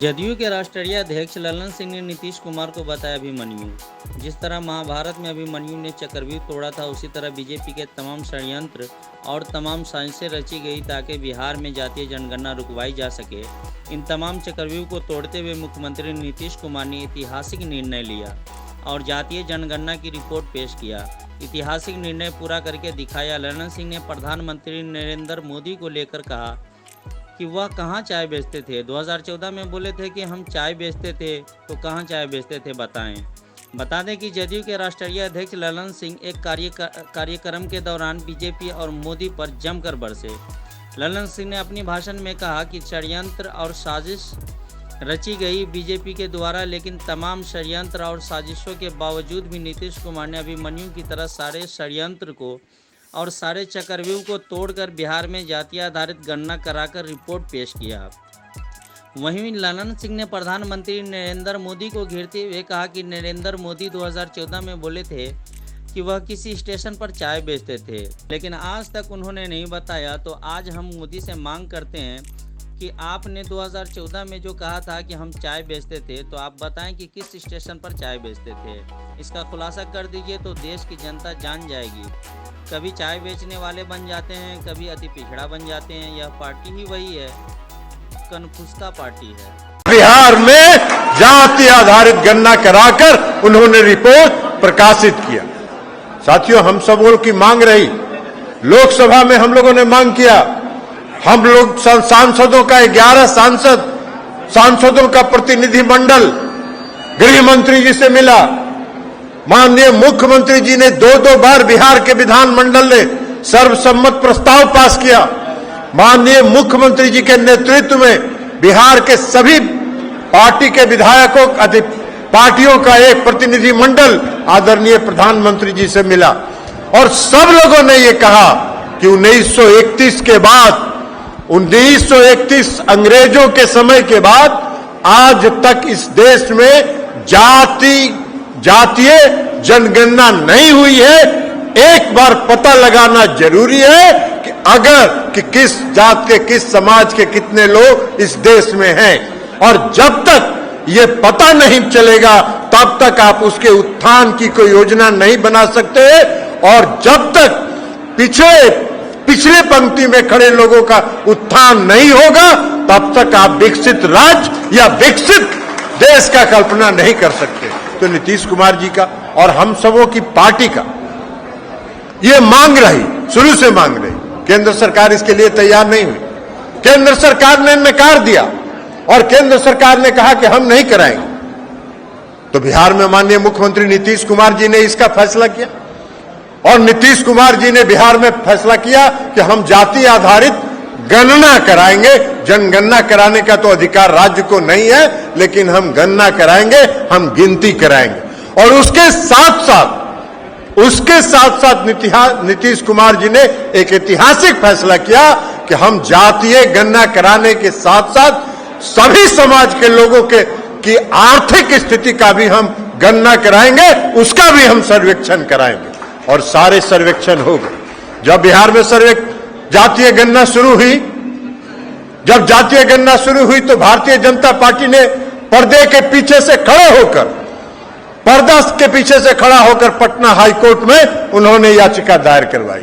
जदयू के राष्ट्रीय अध्यक्ष ललन सिंह ने नीतीश कुमार को बताया अभिमन्यु। जिस तरह महाभारत में अभिमन्यु ने चक्रव्यूह तोड़ा था, उसी तरह बीजेपी के तमाम षड्यंत्र और तमाम साजिशें रची गई ताकि बिहार में जातीय जनगणना रुकवाई जा सके। इन तमाम चक्रव्यूह को तोड़ते हुए मुख्यमंत्री नीतीश कुमार ने ऐतिहासिक निर्णय लिया और जातीय जनगणना की रिपोर्ट पेश किया। ऐतिहासिक निर्णय पूरा करके दिखाया। ललन सिंह ने प्रधानमंत्री नरेंद्र मोदी को लेकर कहा कि वह कहाँ चाय बेचते थे। 2014 में बोले थे कि हम चाय बेचते थे, तो कहाँ चाय बेचते थे बताएं। बता दें कि जदयू के राष्ट्रीय अध्यक्ष ललन सिंह एक कार्यक्रम के दौरान बीजेपी और मोदी पर जमकर बरसे। ललन सिंह ने अपनी भाषण में कहा कि षड्यंत्र और साजिश रची गई बीजेपी के द्वारा, लेकिन तमाम षड्यंत्र और साजिशों के बावजूद भी नीतीश कुमार ने अभिमन्यु की तरह सारे षड्यंत्र को और सारे चक्रव्यूह को तोड़कर बिहार में जातीय आधारित गणना कराकर रिपोर्ट पेश किया। वहीं ललन सिंह ने प्रधानमंत्री नरेंद्र मोदी को घेरते हुए कहा कि नरेंद्र मोदी 2014 में बोले थे कि वह किसी स्टेशन पर चाय बेचते थे, लेकिन आज तक उन्होंने नहीं बताया। तो आज हम मोदी से मांग करते हैं कि आपने 2014 में जो कहा था कि हम चाय बेचते थे, तो आप बताएं कि किस स्टेशन पर चाय बेचते थे। इसका खुलासा कर दीजिए तो देश की जनता जान जाएगी। कभी चाय बेचने वाले बन जाते हैं, कभी अति पिछड़ा बन जाते हैं। यह पार्टी ही वही है, कन्फ्यूजता पार्टी है। बिहार में जाति आधारित गणना कराकर उन्होंने रिपोर्ट प्रकाशित किया। साथियों, हम सबों की मांग रही, लोकसभा में हम लोगों ने मांग किया। हम लोग सांसदों का 11 सांसदों का प्रतिनिधि मंडल गृह मंत्री जी से मिला। माननीय मुख्यमंत्री जी ने 2-2 बार बिहार के विधानमंडल ने सर्वसम्मत प्रस्ताव पास किया। माननीय मुख्यमंत्री जी के नेतृत्व में बिहार के सभी पार्टी के विधायकों, पार्टियों का एक प्रतिनिधि मंडल आदरणीय प्रधानमंत्री जी से मिला और सब लोगों ने ये कहा कि 1931 के बाद 1931 अंग्रेजों के समय के बाद आज तक इस देश में जातीय जनगणना नहीं हुई है। एक बार पता लगाना जरूरी है कि किस जात के, किस समाज के कितने लोग इस देश में हैं, और जब तक ये पता नहीं चलेगा तब तक आप उसके उत्थान की कोई योजना नहीं बना सकते। और जब तक पिछले पंक्ति में खड़े लोगों का उत्थान नहीं होगा तब तक आप विकसित राज्य या विकसित देश का कल्पना नहीं कर सकते। तो नीतीश कुमार जी का और हम सबों की पार्टी का ये मांग रही, शुरू से मांग रही। केंद्र सरकार इसके लिए तैयार नहीं हुई। केंद्र सरकार ने नकार दिया और केंद्र सरकार ने कहा कि हम नहीं कराएंगे। तो बिहार में माननीय मुख्यमंत्री नीतीश कुमार जी ने इसका फैसला किया और नीतीश कुमार जी ने बिहार में फैसला किया कि हम जाति आधारित गणना कराएंगे। जनगणना कराने का तो अधिकार राज्य को नहीं है, लेकिन हम गणना कराएंगे, हम गिनती कराएंगे। और उसके साथ साथ नीतीश कुमार जी ने एक ऐतिहासिक फैसला किया कि हम जातीय गणना कराने के साथ साथ सभी समाज के लोगों की आर्थिक स्थिति का भी हम गणना कराएंगे, उसका भी हम सर्वेक्षण कराएंगे। और सारे सर्वेक्षण हो गए। जब बिहार में जातीय गणना शुरू हुई तो भारतीय जनता पार्टी ने पर्दे के पीछे से खड़ा होकर पटना हाई कोर्ट में उन्होंने याचिका दायर करवाई,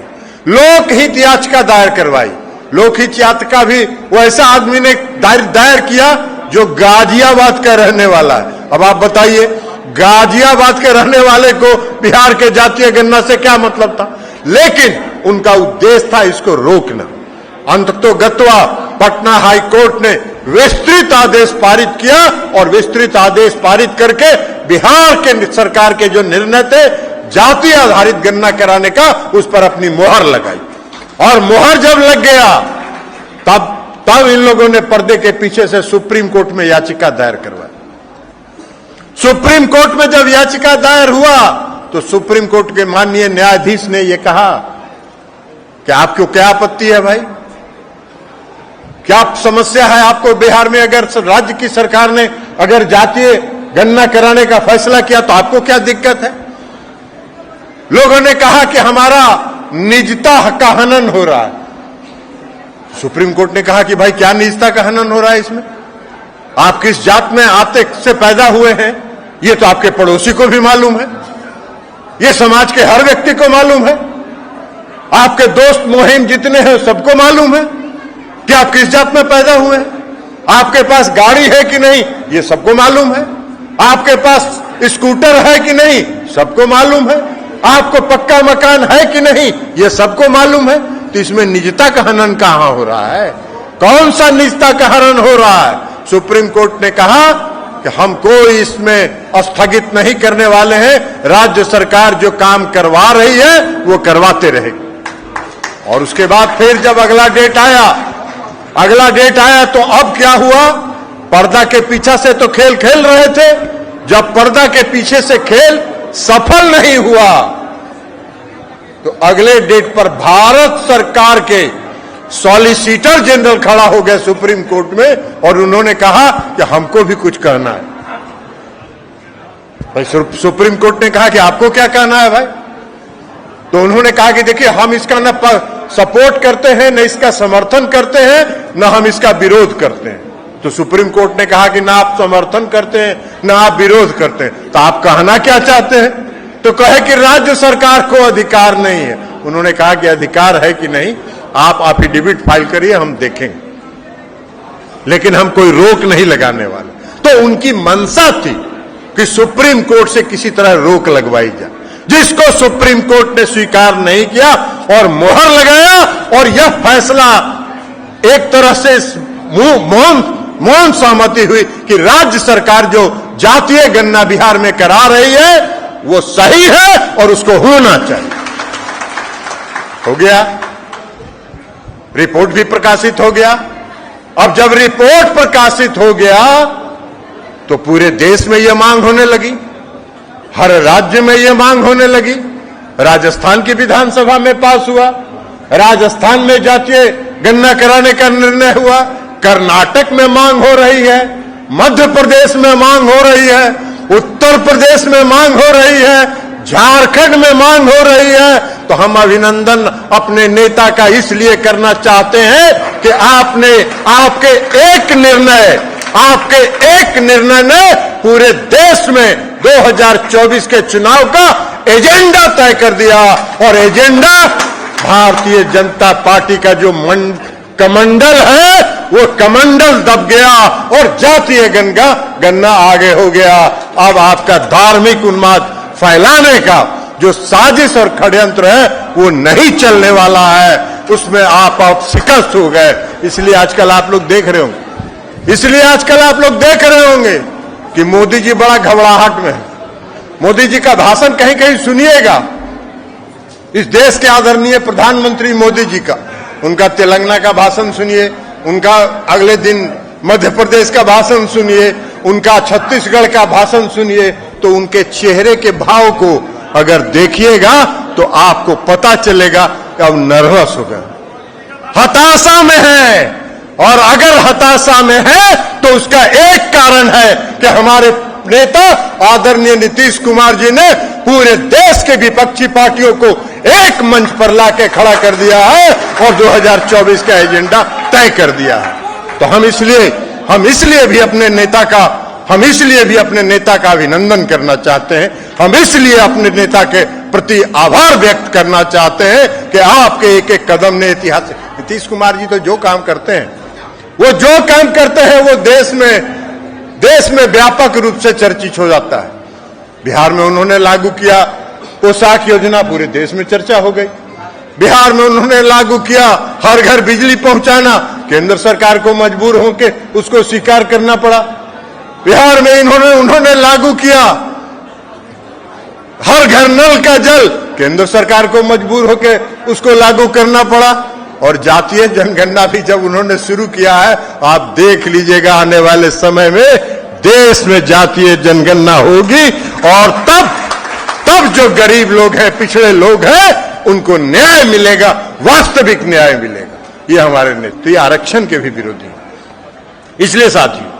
लोकहित याचिका दायर करवाई। लोकहित याचिका भी वो ऐसा आदमी ने दायर किया जो गाजियाबाद का रहने वाला है। अब आप बताइए, गाजियाबाद के रहने वाले को बिहार के जातीय गणना से क्या मतलब था? लेकिन उनका उद्देश्य था इसको रोकना। अंततोगत्वा पटना हाई कोर्ट ने विस्तृत आदेश पारित किया और विस्तृत आदेश पारित करके बिहार के सरकार के जो निर्णय थे जातीय आधारित गणना कराने का, उस पर अपनी मोहर लगाई। और मोहर जब लग गया तब इन लोगों ने पर्दे के पीछे से सुप्रीम कोर्ट में याचिका दायर करवाई। सुप्रीम कोर्ट में जब याचिका दायर हुआ तो सुप्रीम कोर्ट के माननीय न्यायाधीश ने यह कहा कि आपको क्या आपत्ति है भाई, क्या समस्या है आपको? बिहार में अगर राज्य की सरकार ने अगर जातीय गणना कराने का फैसला किया तो आपको क्या दिक्कत है? लोगों ने कहा कि हमारा निजता का हनन हो रहा है। सुप्रीम कोर्ट ने कहा कि भाई क्या निजता का हनन हो रहा है इसमें? आप किस जात में आते से पैदा हुए हैं, ये तो आपके पड़ोसी को भी मालूम है, ये समाज के हर व्यक्ति को मालूम है, आपके दोस्त मुहिम जितने हैं सबको मालूम है कि आप किस जात में पैदा हुए हैं। आपके पास गाड़ी है कि नहीं, ये सबको मालूम है। आपके पास स्कूटर है कि नहीं, सबको मालूम है। आपको पक्का मकान है कि नहीं, ये सबको मालूम है। तो इसमें निजता का हनन कहां हो रहा है? कौन सा निजता का हनन हो रहा है? सुप्रीम कोर्ट ने कहा कि हम कोई इसमें स्थगित नहीं करने वाले हैं, राज्य सरकार जो काम करवा रही है वो करवाते रहेगी। और उसके बाद फिर जब अगला डेट आया तो अब क्या हुआ? पर्दा के पीछे से तो खेल खेल रहे थे, जब पर्दा के पीछे से खेल सफल नहीं हुआ तो अगले डेट पर भारत सरकार के सॉलिसिटर जनरल खड़ा हो गए सुप्रीम कोर्ट में और उन्होंने कहा कि हमको भी कुछ कहना है। भाई सुप्रीम कोर्ट ने कहा कि आपको क्या कहना है भाई? तो उन्होंने कहा कि देखिए, हम इसका न सपोर्ट करते हैं, न इसका समर्थन करते हैं, न हम इसका विरोध करते हैं। तो सुप्रीम कोर्ट ने कहा कि ना आप समर्थन करते हैं, ना आप विरोध करते हैं, तो आप कहना क्या चाहते हैं? तो कहे कि राज्य सरकार को अधिकार नहीं है। उन्होंने कहा कि अधिकार है कि नहीं, आप एफिडेविट फाइल करिए, हम देखेंगे, लेकिन हम कोई रोक नहीं लगाने वाले। तो उनकी मंशा थी कि सुप्रीम कोर्ट से किसी तरह रोक लगवाई जाए, जिसको सुप्रीम कोर्ट ने स्वीकार नहीं किया और मोहर लगाया। और यह फैसला एक तरह से मौन सहमति हुई कि राज्य सरकार जो जातीय गणना बिहार में करा रही है वो सही है और उसको होना चाहिए। हो गया, रिपोर्ट भी प्रकाशित हो गया। अब जब रिपोर्ट प्रकाशित हो गया तो पूरे देश में यह मांग होने लगी, हर राज्य में यह मांग होने लगी। राजस्थान की विधानसभा में पास हुआ, राजस्थान में जातीय गणना कराने का निर्णय हुआ, कर्नाटक में मांग हो रही है, मध्य प्रदेश में मांग हो रही है, उत्तर प्रदेश में मांग हो रही है, झारखंड में मांग हो रही है। तो हम अभिनंदन अपने नेता का इसलिए करना चाहते हैं कि आपके एक निर्णय ने पूरे देश में 2024 के चुनाव का एजेंडा तय कर दिया। और एजेंडा भारतीय जनता पार्टी का जो कमंडल है वो कमंडल दब गया और जातीय गणना आगे हो गया। अब आपका धार्मिक उन्माद फैलाने का जो साजिश और षड्यंत्र है वो नहीं चलने वाला है, उसमें आप शिकस्त हो गए। इसलिए आजकल आप लोग देख रहे होंगे कि मोदी जी बड़ा घबराहट में है। मोदी जी का भाषण कहीं कहीं सुनिएगा, इस देश के आदरणीय प्रधानमंत्री मोदी जी का, उनका तेलंगाना का भाषण सुनिए, उनका अगले दिन मध्य प्रदेश का भाषण सुनिए, उनका छत्तीसगढ़ का भाषण सुनिए, तो उनके चेहरे के भाव को अगर देखिएगा तो आपको पता चलेगा कि अब नर्वस हो गए, हताशा में है। और अगर हताशा में है तो उसका एक कारण है कि हमारे नेता आदरणीय नीतीश कुमार जी ने पूरे देश के विपक्षी पार्टियों को एक मंच पर लाके खड़ा कर दिया है और 2024 का एजेंडा तय कर दिया है। तो हम इसलिए भी अपने नेता का अभिनंदन करना चाहते हैं। हम इसलिए अपने नेता के प्रति आभार व्यक्त करना चाहते हैं कि आपके एक एक कदम ने ऐतिहासिक। नीतीश कुमार जी तो जो काम करते हैं वो देश में व्यापक रूप से चर्चित हो जाता है। बिहार में उन्होंने लागू किया पोशाक योजना, पूरे देश में चर्चा हो गई। बिहार में उन्होंने लागू किया हर घर बिजली पहुंचाना, केंद्र सरकार को मजबूर होकर उसको स्वीकार करना पड़ा। बिहार में उन्होंने लागू किया हर घर नल का जल, केंद्र सरकार को मजबूर होकर उसको लागू करना पड़ा। और जातीय जनगणना भी जब उन्होंने शुरू किया है, आप देख लीजिएगा आने वाले समय में देश में जातीय जनगणना होगी और तब जो गरीब लोग हैं, पिछड़े लोग हैं, उनको न्याय मिलेगा, वास्तविक न्याय मिलेगा। ये हमारे नेता, ये आरक्षण के भी विरोधी हैं। इसलिए साथियों,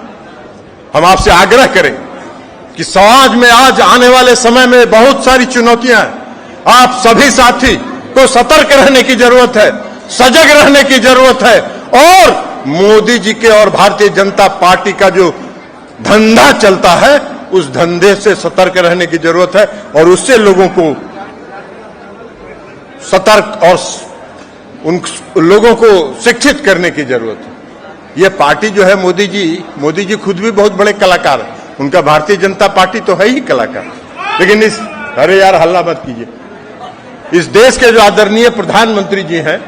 हम आपसे आग्रह करें कि समाज में आज आने वाले समय में बहुत सारी चुनौतियां हैं। आप सभी साथी को सतर्क रहने की जरूरत है, सजग रहने की जरूरत है। और मोदी जी के और भारतीय जनता पार्टी का जो धंधा चलता है, उस धंधे से सतर्क रहने की जरूरत है और उससे लोगों को सतर्क और उन लोगों को शिक्षित करने की जरूरत है। ये पार्टी जो है मोदी जी खुद भी बहुत बड़े कलाकार हैं, उनका भारतीय जनता पार्टी तो है ही कलाकार, लेकिन अरे यार हल्ला मत कीजिए। इस देश के जो आदरणीय प्रधानमंत्री जी हैं,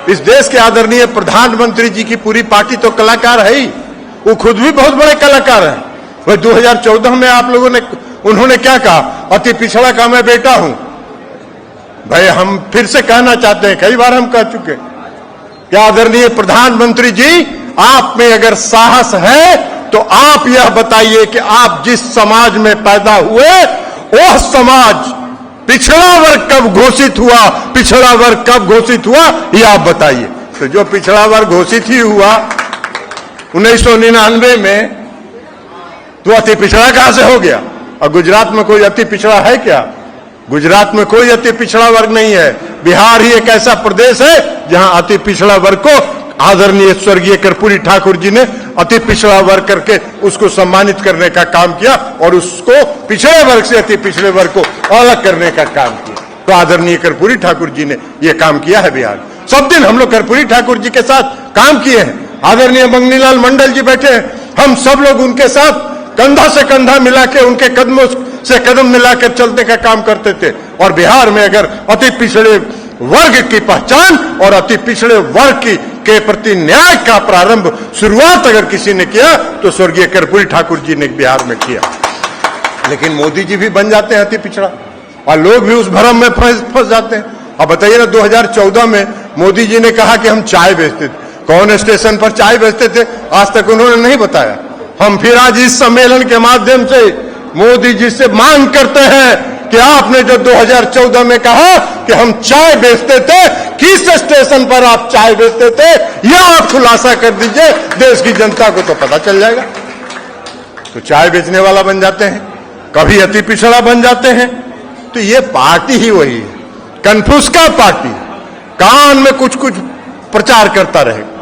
इस देश के आदरणीय प्रधानमंत्री जी की पूरी पार्टी तो कलाकार है ही, वो खुद भी बहुत बड़े कलाकार हैं। वह 2014 में आप लोगों ने, उन्होंने क्या कहा, अति पिछड़ा का मैं बेटा हूं। भाई हम फिर से कहना चाहते हैं, कई बार हम कह चुके, क्या आदरणीय प्रधानमंत्री जी, आप में अगर साहस है तो आप यह बताइए कि आप जिस समाज में पैदा हुए वह समाज पिछड़ा वर्ग कब घोषित हुआ, पिछड़ा वर्ग कब घोषित हुआ, यह आप बताइए। तो जो पिछड़ा वर्ग घोषित ही हुआ 1999 में, तो अति पिछड़ा कहां से हो गया? और गुजरात में कोई अति पिछड़ा है क्या? गुजरात में कोई अति पिछड़ा वर्ग नहीं है। बिहार ही एक ऐसा प्रदेश है जहां अति पिछड़ा वर्ग को आदरणीय स्वर्गीय कर्पूरी ठाकुर जी ने अति पिछड़ा वर्ग करके उसको सम्मानित करने का काम किया और उसको पिछड़े वर्ग से अति पिछड़े वर्ग को अलग करने का काम किया। तो आदरणीय कर्पूरी ठाकुर जी ने यह काम किया है। बिहार सब दिन हम लोग कर्पूरी ठाकुर जी के साथ काम किए हैं। आदरणीय मंगनीलाल मंडल जी बैठे हैं, हम सब लोग उनके साथ कंधा से कंधा मिला के, उनके कदमों से कदम मिलाकर चलने का काम करते थे। और बिहार में अगर अति पिछड़े वर्ग की पहचान और अति पिछड़े वर्ग के प्रति न्याय का प्रारंभ, शुरुआत अगर किसी ने किया तो स्वर्गीय कर्पूरी ठाकुर जी ने बिहार में किया। लेकिन मोदी जी भी बन जाते हैं अति पिछड़ा और लोग भी उस भ्रम में फंस जाते हैं। अब बताइए ना, 2014 में मोदी जी ने कहा कि हम चाय बेचते थे। कौन स्टेशन पर चाय बेचते थे आज तक उन्होंने नहीं बताया। हम फिर आज इस सम्मेलन के माध्यम से मोदी जी से मांग करते हैं कि आपने जो 2014 में कहा कि हम चाय बेचते थे, किस स्टेशन पर आप चाय बेचते थे, यह आप खुलासा कर दीजिए, देश की जनता को तो पता चल जाएगा। तो चाय बेचने वाला बन जाते हैं, कभी अति पिछड़ा बन जाते हैं। तो ये पार्टी ही वही है, कन्फ्यूज का पार्टी, कान में कुछ कुछ प्रचार करता रहे।